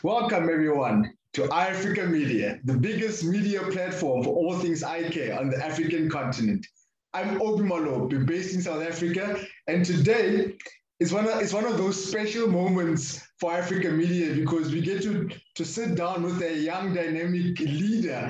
Welcome, everyone, to iAfrica Media, the biggest media platform for all things eye care on the African continent. I'm Obi Malope, based in South Africa, and today is one of those special moments for Africa Media because we get to sit down with a young, dynamic leader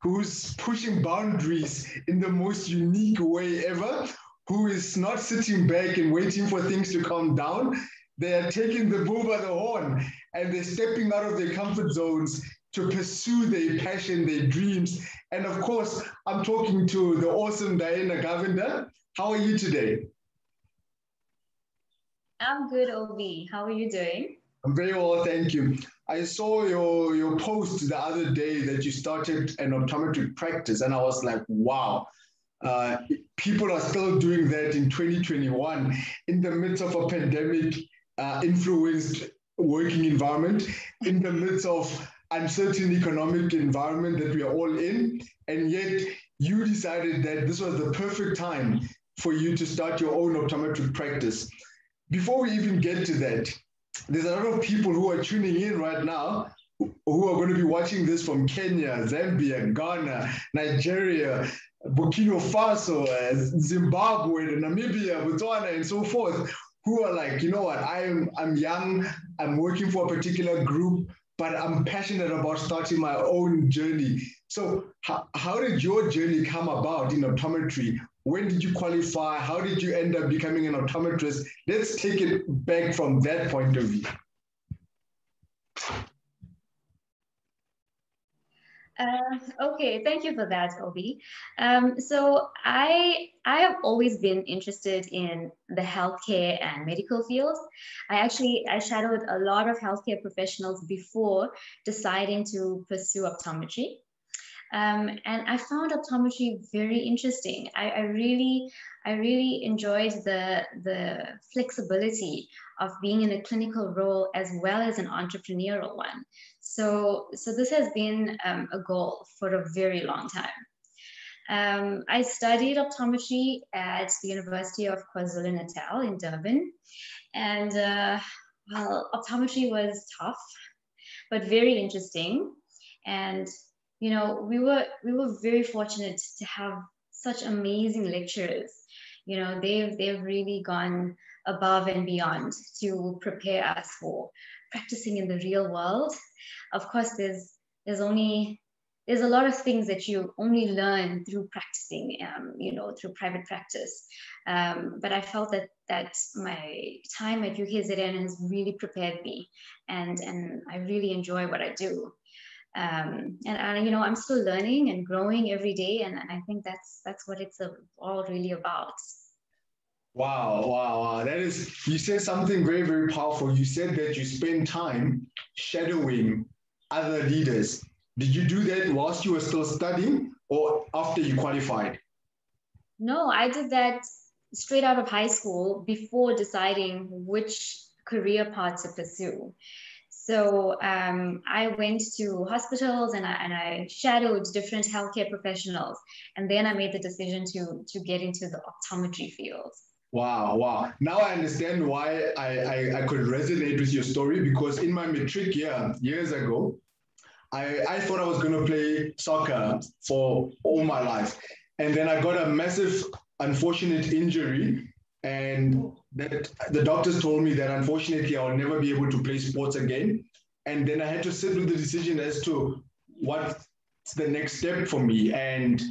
who's pushing boundaries in the most unique way ever, who is not sitting back and waiting for things to calm down. They are taking the bull by the horn and they're stepping out of their comfort zones to pursue their passion, their dreams. And of course, I'm talking to the awesome Daina Govender. How are you today? I'm good, Obi. How are you doing? I'm very well, thank you. I saw your post the other day that you started an optometry practice, and I was like, wow. People are still doing that in 2021 in the midst of a pandemic influenced working environment, in the midst of uncertain economic environment that we are all in. And yet you decided that this was the perfect time for you to start your own optometry practice. Before we even get to that, there's a lot of people who are tuning in right now who are going to be watching this from Kenya, Zambia, Ghana, Nigeria, Burkina Faso, Zimbabwe, Namibia, Botswana, and so forth, who are like, you know what, I'm young, I'm working for a particular group, but I'm passionate about starting my own journey. So how did your journey come about in optometry? When did you qualify? How did you end up becoming an optometrist? Let's take it back from that point of view. Okay, thank you for that, Obi. So I have always been interested in the healthcare and medical fields. I shadowed a lot of healthcare professionals before deciding to pursue optometry. And I found optometry very interesting. I really enjoyed the flexibility of being in a clinical role as well as an entrepreneurial one. So this has been a goal for a very long time. I studied optometry at the University of KwaZulu-Natal in Durban. And well, optometry was tough, but very interesting. And you know, we were very fortunate to have such amazing lecturers. You know, they've really gone above and beyond to prepare us for practicing in the real world. Of course, there's a lot of things that you only learn through practicing, you know, through private practice. But I felt that my time at UKZN has really prepared me, and I really enjoy what I do. And you know, I'm still learning and growing every day, and I think that's what it's all really about. Wow. That is, you said something very, very powerful. You said that you spend time shadowing other leaders. Did you do that whilst you were still studying or after you qualified? No, I did that straight out of high school before deciding which career path to pursue. So I went to hospitals and I shadowed different healthcare professionals. And then I made the decision to get into the optometry field. Wow. Now I understand why I could resonate with your story, because in my matric year, years ago, I thought I was going to play soccer for all my life. And then I got a massive, unfortunate injury. And that the doctors told me that unfortunately I'll never be able to play sports again. And then I had to sit with the decision as to what's the next step for me. And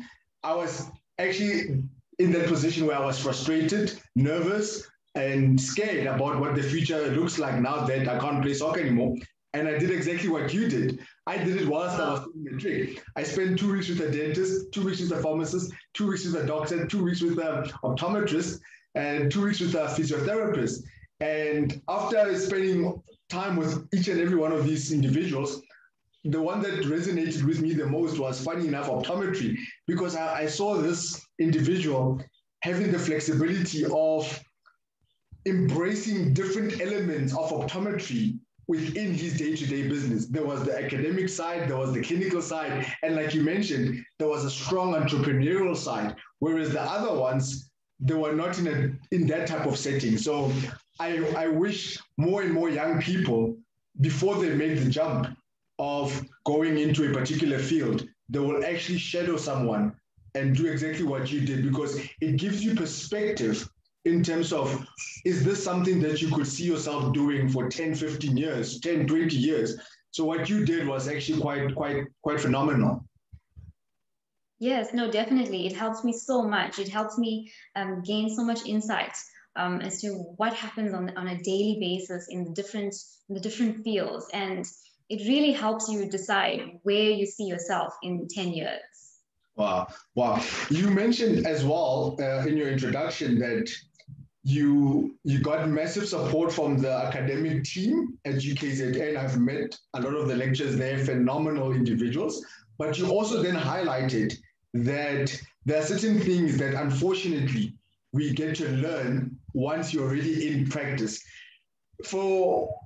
I was actually in that position where I was frustrated, nervous, and scared about what the future looks like now that I can't play soccer anymore. And I did exactly what you did. I did it whilst I was in matric. I spent 2 weeks with a dentist, 2 weeks with a pharmacist, 2 weeks with a doctor, 2 weeks with an optometrist, and 2 weeks with a physiotherapist. And after spending time with each and every one of these individuals, the one that resonated with me the most was, funny enough, optometry, because I saw this individual having the flexibility of embracing different elements of optometry within his day-to-day business. There was the academic side, there was the clinical side, and like you mentioned, there was a strong entrepreneurial side, whereas the other ones, they were not in that type of setting. So I wish more and more young people before they make the jump of going into a particular field, they will actually shadow someone and do exactly what you did, because it gives you perspective in terms of, is this something that you could see yourself doing for 10, 15 years, 10, 20 years? So what you did was actually quite phenomenal. Yes, no, definitely. It helps me so much. It helps me gain so much insight as to what happens on a daily basis in the different fields. And it really helps you decide where you see yourself in 10 years. Wow. Wow. You mentioned as well in your introduction that you got massive support from the academic team at UKZN. I've met a lot of the lecturers there, phenomenal individuals. But you also then highlighted that there are certain things that unfortunately we get to learn once you're already in practice.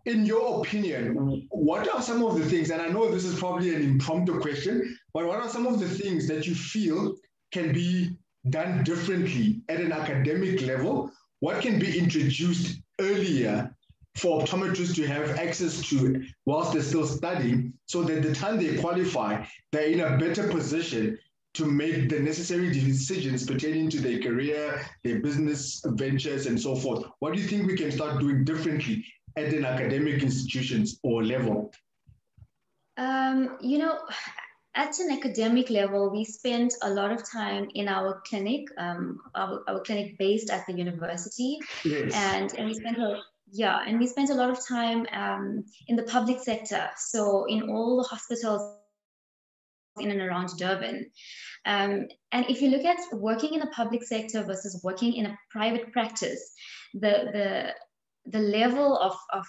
In your opinion, what are some of the things, and I know this is probably an impromptu question, but what are some of the things that you feel can be done differently at an academic level? What can be introduced earlier for optometrists to have access to whilst they're still studying, so that the time they qualify, they're in a better position to make the necessary decisions pertaining to their career, their business ventures, and so forth? What do you think we can start doing differently at an academic institutions or level? You know, at an academic level, we spend a lot of time in our clinic, our clinic based at the university. Yes. And we spend a lot of time in the public sector. So in all the hospitals in and around Durban. And if you look at working in the public sector versus working in a private practice, the level of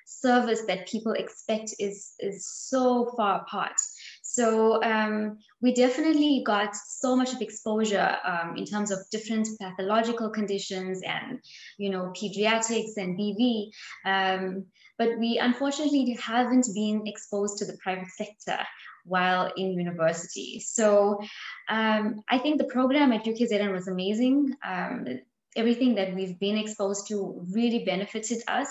service that people expect is so far apart. So we definitely got so much of exposure in terms of different pathological conditions and, pediatrics and BV. But we unfortunately haven't been exposed to the private sector while in university. So I think the program at UKZN was amazing. Everything that we've been exposed to really benefited us.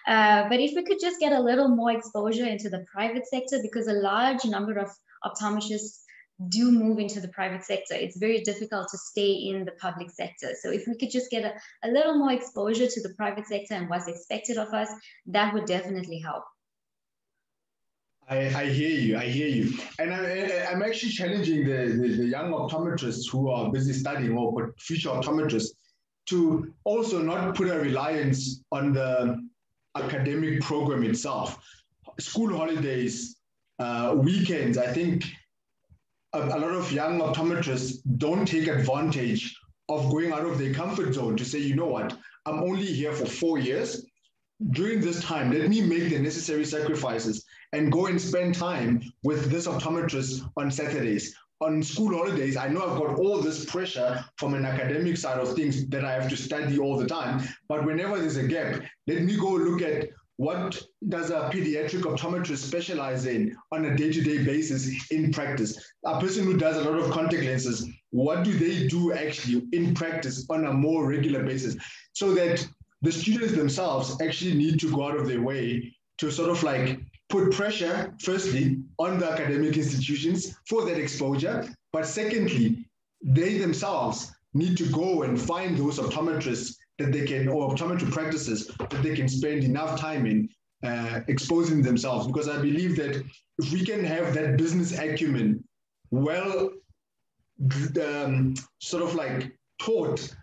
But if we could just get a little more exposure into the private sector, because a large number of optometrists do move into the private sector. It's very difficult to stay in the public sector. So if we could just get a little more exposure to the private sector and what's expected of us, that would definitely help. I hear you. And I'm actually challenging the young optometrists who are busy studying, or future optometrists, to also not put a reliance on the academic program itself. School holidays, weekends, I think a lot of young optometrists don't take advantage of going out of their comfort zone to say, you know what, I'm only here for 4 years. During this time, let me make the necessary sacrifices and go and spend time with this optometrist on Saturdays. On school holidays, I know I've got all this pressure from an academic side of things that I have to study all the time, but whenever there's a gap, let me go look at what does a pediatric optometrist specialize in on a day-to-day basis in practice. A person who does a lot of contact lenses, what do they do actually in practice on a more regular basis? So that the students themselves actually need to go out of their way to sort of like put pressure, firstly, on the academic institutions for that exposure. But secondly, they themselves need to go and find those optometrists that they can, or optometry practices that they can spend enough time in exposing themselves. Because I believe that if we can have that business acumen well sort of like taught,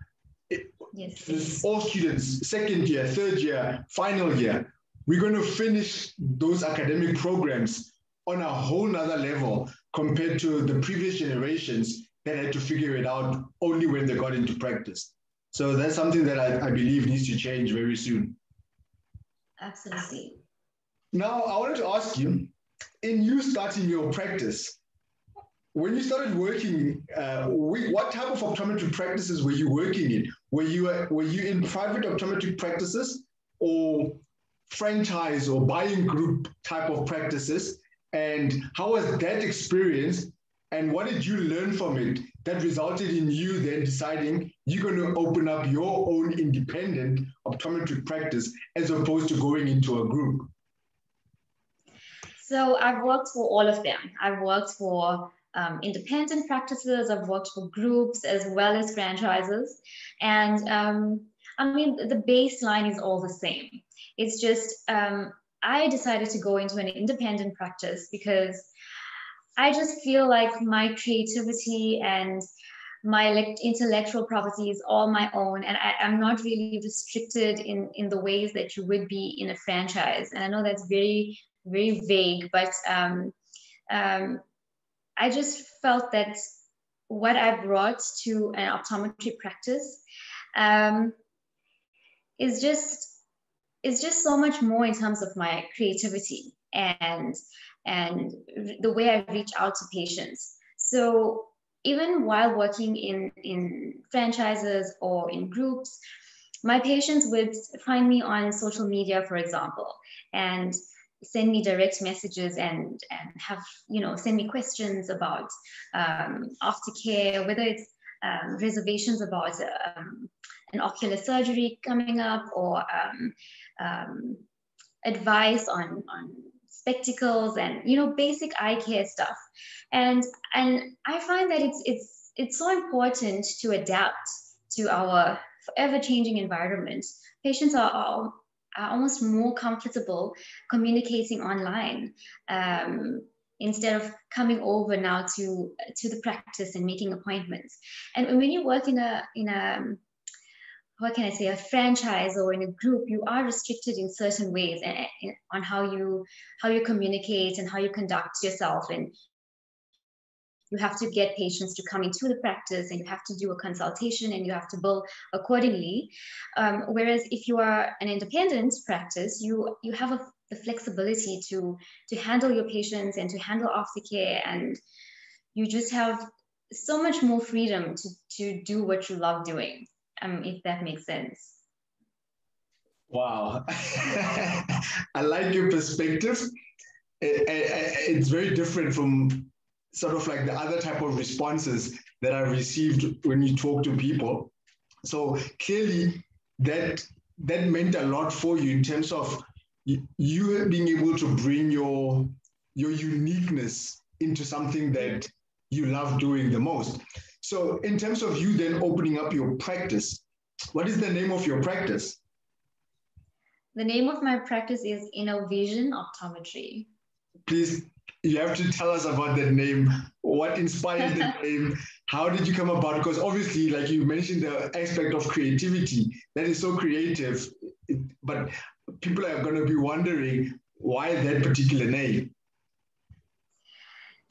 yes. all students, second year, third year, final year, we're going to finish those academic programs on a whole nother level compared to the previous generations that had to figure it out only when they got into practice. So that's something that I believe needs to change very soon. Absolutely. Now, I wanted to ask you, in you starting your practice, when you started working, what type of optometry practices were you working in? Were you in private optometry practices or franchise or buying group type of practices? And how was that experience? And what did you learn from it that resulted in you then deciding you're going to open up your own independent optometry practice as opposed to going into a group? So I've worked for all of them. I've worked for independent practices, I've worked for groups as well as franchises. And I mean, the baseline is all the same. It's just I decided to go into an independent practice because I just feel like my creativity and my intellectual property is all my own, and I'm not really restricted in the ways that you would be in a franchise. And I know that's very, very vague, but um, I just felt that what I brought to an optometry practice um, is just so much more in terms of my creativity and the way I reach out to patients. So even while working in franchises or in groups, my patients would find me on social media, for example, and send me direct messages and have, send me questions about aftercare, whether it's reservations about an ocular surgery coming up, or advice on spectacals and basic eye care stuff. And I find that it's so important to adapt to our forever changing environment. Patients are almost more comfortable communicating online instead of coming over now to the practice and making appointments. And when you work in a what can I say, a franchise or in a group, you are restricted in certain ways on how you communicate and how you conduct yourself. And you have to get patients to come into the practice, and you have to do a consultation, and you have to bill accordingly. Whereas if you are an independent practice, you have the flexibility to handle your patients and to handle aftercare, and you just have so much more freedom to do what you love doing. If that makes sense. Wow. I like your perspective. It's very different from sort of like the other type of responses that I've received when you talk to people. So clearly that meant a lot for you in terms of you being able to bring your uniqueness into something that you love doing the most. So in terms of you then opening up your practice, what is the name of your practice? The name of my practice is Vision Optometry. Please, you have to tell us about that name. What inspired the name? How did you come about? Because obviously, like you mentioned, the aspect of creativity, that is so creative, but people are going to be wondering why that particular name.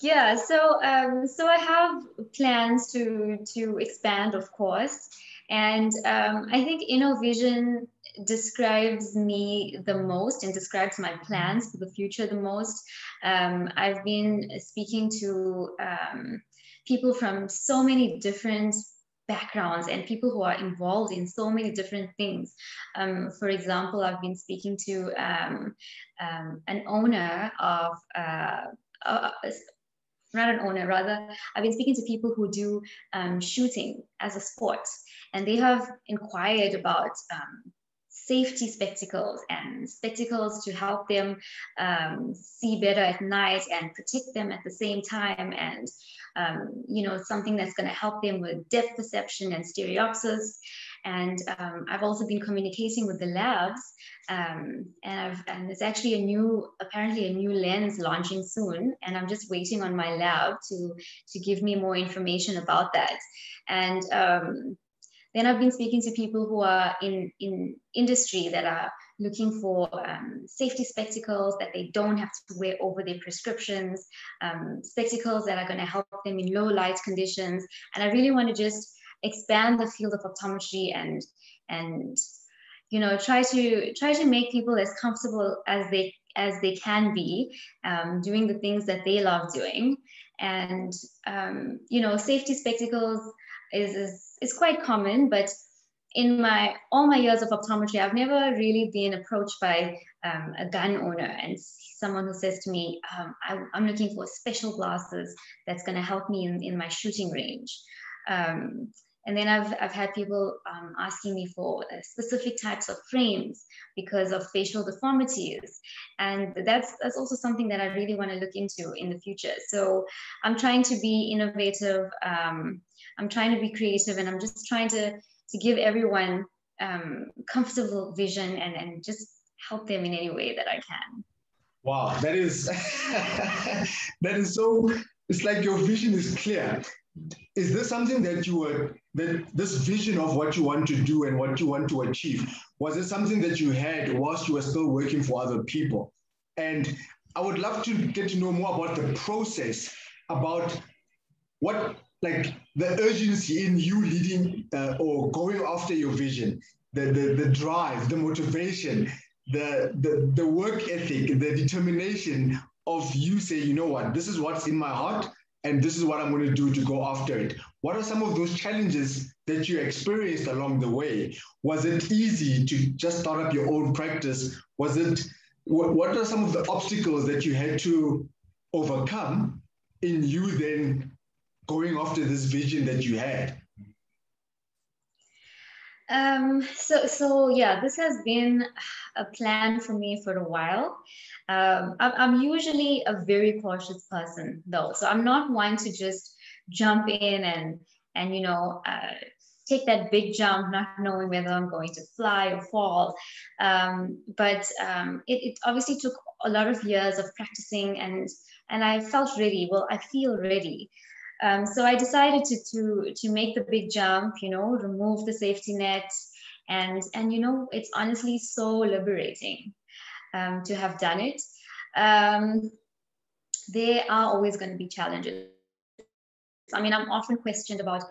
Yeah, so I have plans to expand, of course, and I think Vision describes me the most and describes my plans for the future the most. I've been speaking to people from so many different backgrounds and people who are involved in so many different things. For example, I've been speaking to an owner of not an owner, rather, I've been speaking to people who do shooting as a sport, and they have inquired about safety spectacles and spectacles to help them see better at night and protect them at the same time, and something that's going to help them with depth perception and stereopsis. And I've also been communicating with the labs, and there's actually apparently a new lens launching soon, and I'm just waiting on my lab to give me more information about that. And then I've been speaking to people who are in industry that are looking for safety spectacles that they don't have to wear over their prescriptions, spectacles that are going to help them in low light conditions. And I really want to just expand the field of optometry and try to make people as comfortable as they can be doing the things that they love doing. And safety spectacles is quite common, but in all my years of optometry, I've never really been approached by a gun owner and someone who says to me, I'm looking for special glasses that's going to help me in my shooting range. And then I've had people asking me for specific types of frames because of facial deformities. And that's also something that I really want to look into in the future. So I'm trying to be innovative. I'm trying to be creative, and I'm just trying to give everyone comfortable vision and just help them in any way that I can. Wow, that is that is so. It's like your vision is clear. Is this something that that this vision of what you want to do and what you want to achieve, was it something that you had whilst you were still working for other people? And I would love to get to know more about the process, about what, like, the urgency in you leading or going after your vision, the drive, the motivation, the work ethic, the determination of you say, you know what, this is what's in my heart, and this is what I'm going to do to go after it. What are some of those challenges that you experienced along the way? Was it easy to just start up your own practice? Was it, what are some of the obstacles that you had to overcome in you then going after this vision that you had? So yeah, this has been a plan for me for a while. I'm usually a very cautious person though, so I'm not one to just jump in and take that big jump, not knowing whether I'm going to fly or fall. But it obviously took a lot of years of practicing, and I felt ready. Well, I feel ready. So I decided to make the big jump, remove the safety net, and it's honestly so liberating to have done it. There are always going to be challenges. I mean, I'm often questioned about,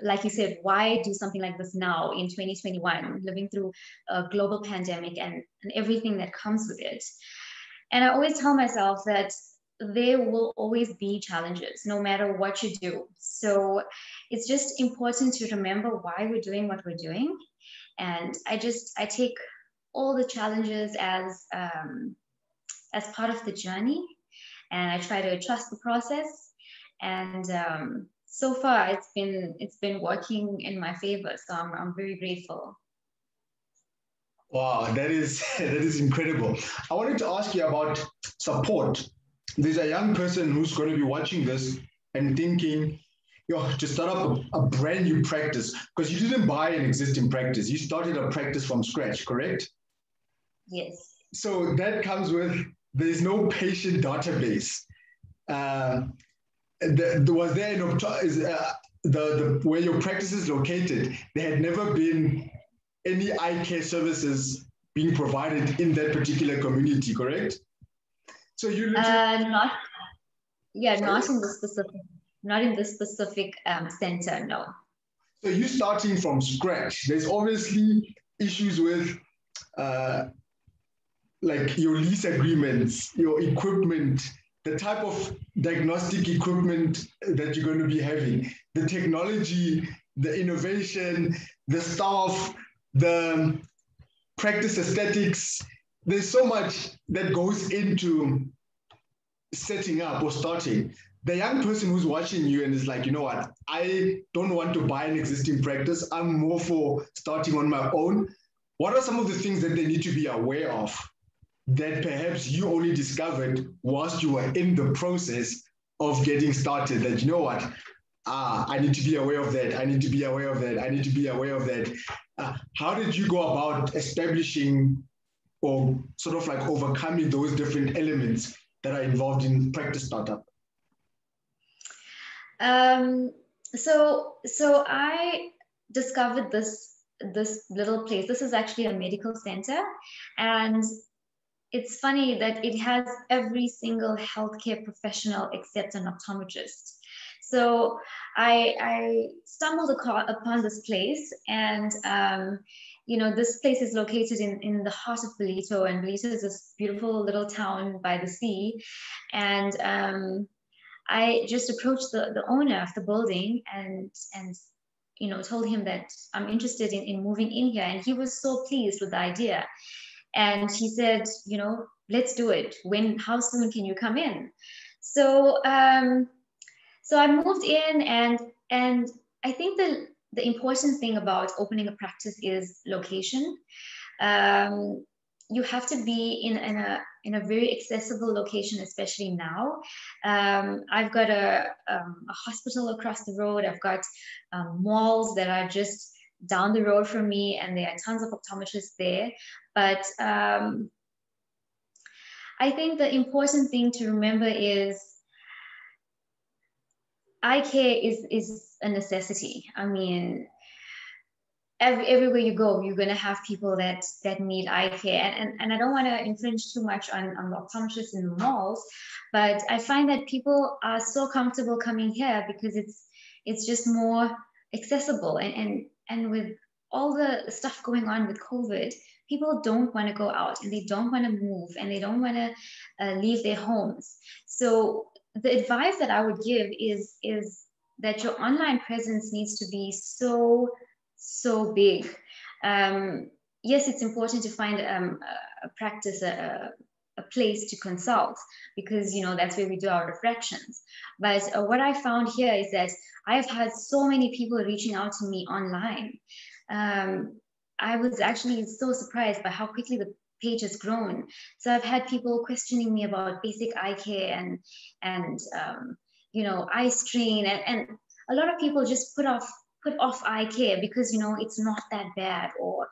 like you said, why do something like this now in 2021, living through a global pandemic and everything that comes with it. And I always tell myself that there will always be challenges no matter what you do. So it's just important to remember why we're doing what we're doing. And I take all the challenges as part of the journey, and I try to trust the process. And so far it's been working in my favor. So I'm very grateful. Wow, that is incredible. I wanted to ask you about support. There's a young person who's going to be watching this and thinking, to start up a brand new practice, because you didn't buy an existing practice. You started a practice from scratch, correct? Yes. So that comes with, there's no patient database. Was there where your practice is located, there had never been any eye care services being provided in that particular community, correct? So you not in the specific center, no. So you're starting from scratch. There's obviously issues with like your lease agreements, your equipment, the type of diagnostic equipment that you're going to be having, the technology, the innovation, the staff, the practice aesthetics. There's so much that goes into setting up or starting. The young person who's watching you and is like, you know what, I don't want to buy an existing practice. I'm more for starting on my own. What are some of the things that they need to be aware of that perhaps you only discovered whilst you were in the process of getting started, that, you know what, I need to be aware of that. I need to be aware of that. I need to be aware of that. How did you go about establishing or sort of like overcoming those different elements that are involved in practice startup? So I discovered this little place. This is actually a medical center, and it's funny that it has every single healthcare professional except an optometrist. So I stumbled upon this place, and this place is located in the heart of Ballito, and Ballito is this beautiful little town by the sea. And I just approached the owner of the building and told him that I'm interested in moving in here, and he was so pleased with the idea. And he said, let's do it. How soon can you come in? So I moved in, and I think the important thing about opening a practice is location. You have to be in a very accessible location, especially now. I've got a hospital across the road. I've got malls that are just down the road from me, and there are tons of optometrists there. But I think the important thing to remember is eye care is a necessity. I mean, everywhere you go, you're going to have people that need eye care. And I don't want to infringe too much on the optometrists in the malls, but I find that people are so comfortable coming here because it's just more accessible. And with all the stuff going on with COVID, people don't want to go out, and they don't want to move, and they don't want to leave their homes. So the advice that I would give is that your online presence needs to be so big. Yes, it's important to find a practice, a place to consult, because that's where we do our refractions. But what I found here is that I've had so many people reaching out to me online. I was actually so surprised by how quickly the page has grown. So I've had people questioning me about basic eye care and eye strain, and a lot of people just put off eye care because it's not that bad, or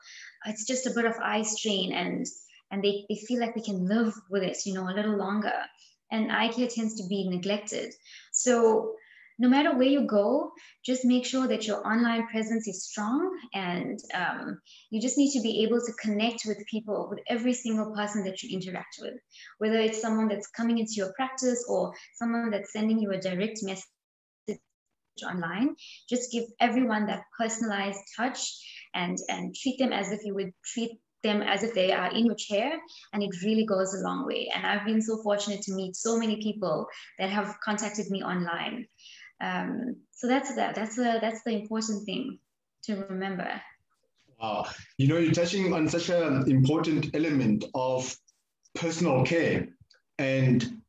it's just a bit of eye strain, and they feel like they can live with it a little longer, and eye care tends to be neglected. So no matter where you go, just make sure that your online presence is strong, and you just need to be able to connect with people, with every single person that you interact with, whether it's someone that's coming into your practice or someone that's sending you a direct message online. Just give everyone that personalized touch, and treat them as if you would treat them as if they are in your chair, and it really goes a long way. And I've been so fortunate to meet so many people that have contacted me online. So that's the important thing to remember. Wow. You're touching on such an important element of personal care, and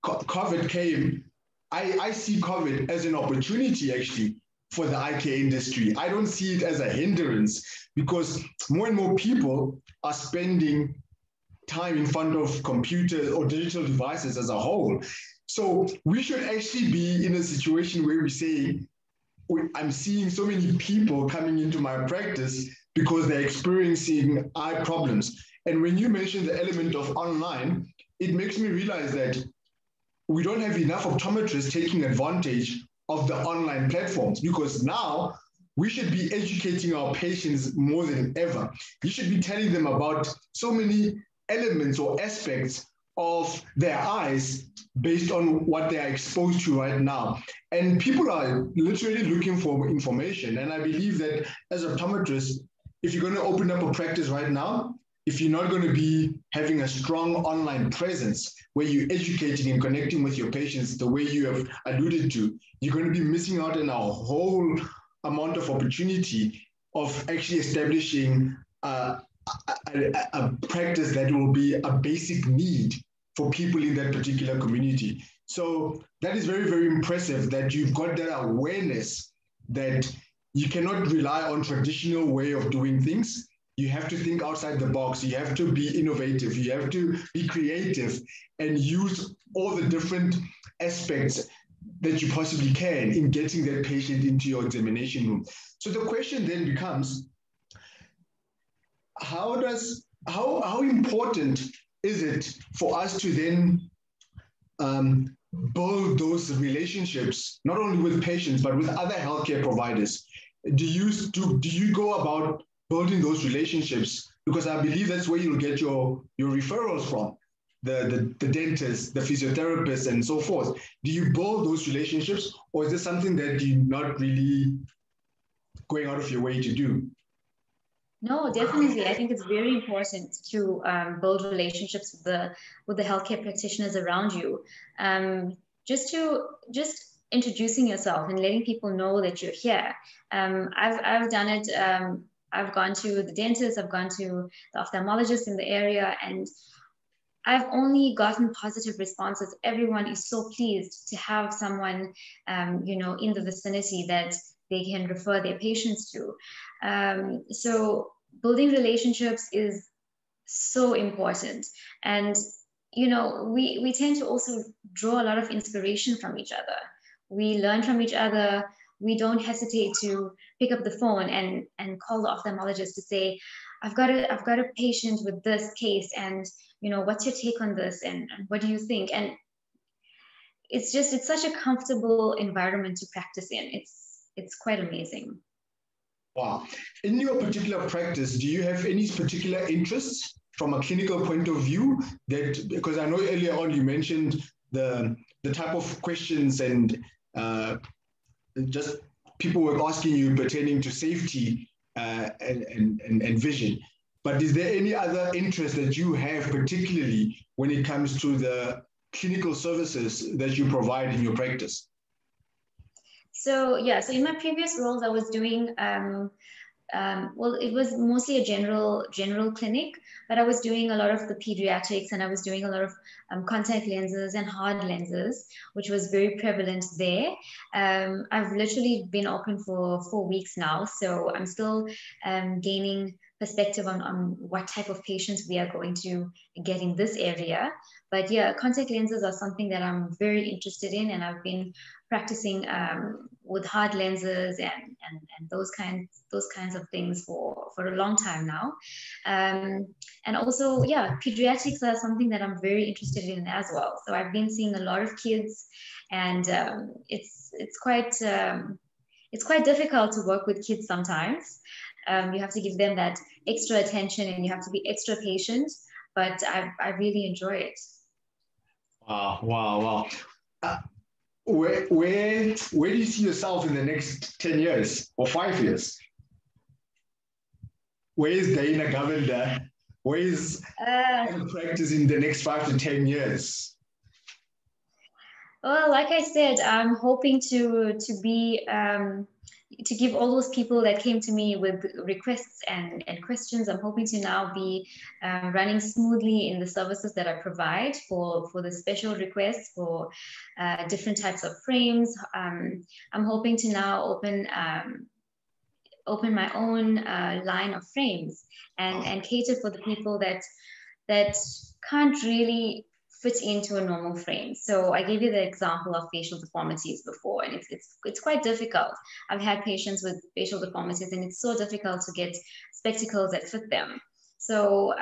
COVID came. I see COVID as an opportunity, actually, for the eye care industry. I don't see it as a hindrance, because more and more people are spending time in front of computers or digital devices as a whole. So we should actually be in a situation where we say, I'm seeing so many people coming into my practice because they're experiencing eye problems. And when you mention the element of online, it makes me realize that we don't have enough optometrists taking advantage of the online platforms, because now we should be educating our patients more than ever. You should be telling them about so many elements or aspects of their eyes based on what they are exposed to right now. And people are literally looking for information. And I believe that as optometrists, if you're going to open up a practice right now, if you're not going to be having a strong online presence where you're educating and connecting with your patients the way you have alluded to, you're going to be missing out on a whole amount of opportunity of actually establishing a practice that will be a basic need for people in that particular community. So that is very, very impressive that you've got that awareness that you cannot rely on traditional way of doing things. You have to think outside the box. You have to be innovative. You have to be creative and use all the different aspects that you possibly can in getting that patient into your examination room. So the question then becomes, how important is it for us to then build those relationships, not only with patients, but with other healthcare providers? Do you go about building those relationships? Because I believe that's where you'll get your referrals from, the dentists, the physiotherapists, and so forth. Do you build those relationships, or is this something that you're not really going out of your way to do? No, definitely. I think it's very important to build relationships with the healthcare practitioners around you. Just introducing yourself and letting people know that you're here. I've done it. I've gone to the dentist. I've gone to the ophthalmologist in the area, and I've only gotten positive responses. Everyone is so pleased to have someone, in the vicinity that they can refer their patients to. So building relationships is so important. And, you know, we tend to also draw a lot of inspiration from each other. We learn from each other. We don't hesitate to pick up the phone and call the ophthalmologist to say, I've got a patient with this case, and, you know, what's your take on this, and what do you think? And it's such a comfortable environment to practice in. It's quite amazing. Wow. In your particular practice, do you have any particular interests from a clinical point of view? That, because I know earlier on you mentioned the type of questions and just people were asking you pertaining to safety and vision. But is there any other interest that you have, particularly when it comes to the clinical services that you provide in your practice? So yeah, so in my previous roles, I was doing well, it was mostly a general clinic, but I was doing a lot of the pediatrics, and I was doing a lot of contact lenses and hard lenses, which was very prevalent there. I've literally been open for 4 weeks now, so I'm still gaining perspective on what type of patients we are going to get in this area. But yeah, contact lenses are something that I'm very interested in, and I've been practicing with hard lenses and those kinds of things for a long time now. And also, yeah, pediatrics are something that I'm very interested in as well. So I've been seeing a lot of kids, and it's quite difficult to work with kids sometimes. You have to give them that extra attention, and you have to be extra patient, but I really enjoy it. Wow. Where do you see yourself in the next 10 years or 5 years? Where is Daina Govender? Where is practice in the next 5 to 10 years? Well, like I said, I'm hoping to be to give all those people that came to me with requests and questions, I'm hoping to now be running smoothly in the services that I provide for the special requests for different types of frames. I'm hoping to now open my own line of frames and cater for the people that can't really fit into a normal frame. So I gave you the example of facial deformities before, and it's quite difficult. I've had patients with facial deformities, and it's so difficult to get spectacles that fit them. So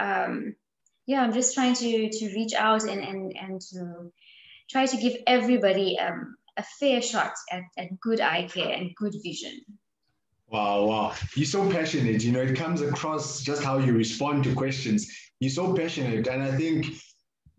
yeah, I'm just trying to reach out and to try to give everybody a fair shot at good eye care and good vision. Wow. You're so passionate. You know, it comes across just how you respond to questions. You're so passionate. And I think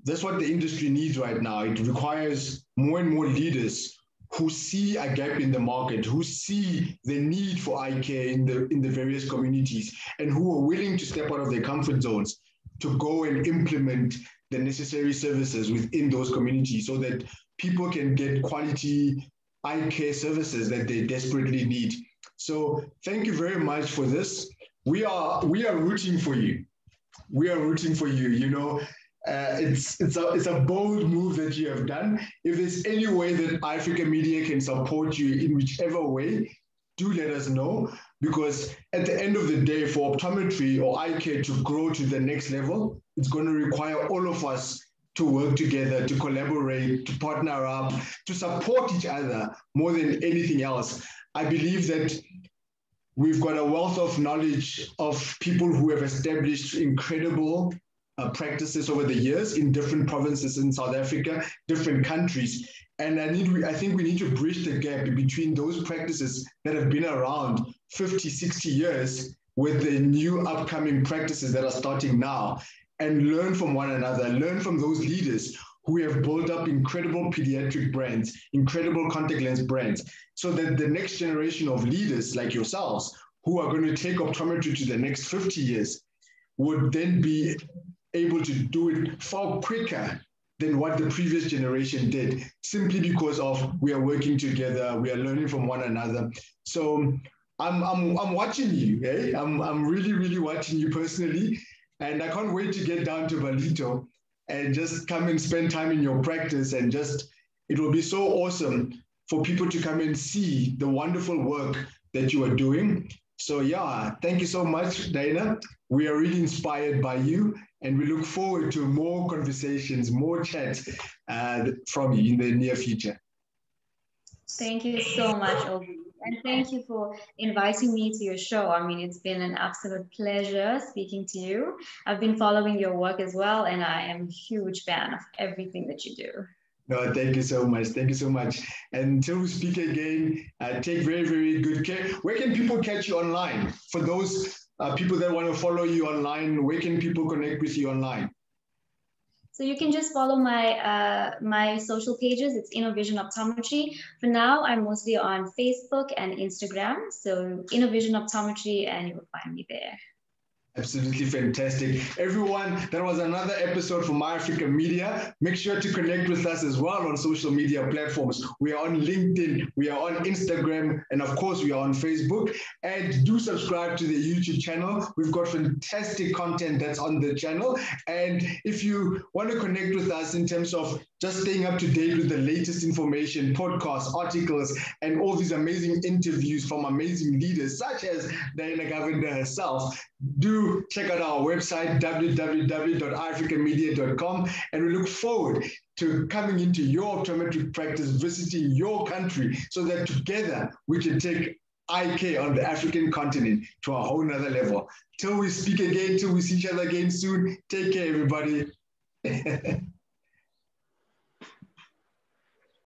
that's what the industry needs right now. It requires more and more leaders who see a gap in the market, who see the need for eye care in the various communities, and who are willing to step out of their comfort zones to go and implement the necessary services within those communities so that people can get quality eye care services that they desperately need. So thank you very much for this. We are rooting for you. We are rooting for you. You know, it's a bold move that you have done. If there's any way that Africa Media can support you in whichever way, do let us know, because at the end of the day, for optometry or eye care to grow to the next level, it's going to require all of us to work together, to collaborate, to partner up, to support each other more than anything else. I believe that we've got a wealth of knowledge of people who have established incredible practices over the years in different provinces in South Africa, different countries. And I think we need to bridge the gap between those practices that have been around 50, 60 years with the new upcoming practices that are starting now, and learn from one another, learn from those leaders who have built up incredible pediatric brands, incredible contact lens brands, so that the next generation of leaders like yourselves, who are going to take optometry to the next 50 years, would then be able to do it far quicker than what the previous generation did, simply because of we are working together, we are learning from one another. So I'm watching you, eh? I'm really, really watching you personally, and I can't wait to get down to Valito and just come and spend time in your practice, and it will be so awesome for people to come and see the wonderful work that you are doing. So yeah, thank you so much, Daina. We are really inspired by you, and we look forward to more conversations, more chats from you in the near future. Thank you so much, Obi. And thank you for inviting me to your show. I mean, it's been an absolute pleasure speaking to you. I've been following your work as well, and I am a huge fan of everything that you do. No, thank you so much. Thank you so much. Until we speak again, take very, very good care. Where can people catch you online? For those people that want to follow you online, where can people connect with you online? So you can just follow my social pages. It's Innovision Optometry. For now, I'm mostly on Facebook and Instagram. So Innovision Optometry, and you will find me there. Absolutely fantastic. Everyone, that was another episode from My Africa Media. Make sure to connect with us as well on social media platforms. We are on LinkedIn, we are on Instagram, and of course, we are on Facebook. And do subscribe to the YouTube channel. We've got fantastic content that's on the channel. And if you want to connect with us in terms of just staying up to date with the latest information, podcasts, articles, and all these amazing interviews from amazing leaders such as Daina Govender herself, do check out our website, www.africamedia.com, and we look forward to coming into your optometric practice, visiting your country, so that together we can take eye care on the African continent to a whole nother level. Till we speak again, till we see each other again soon, take care, everybody.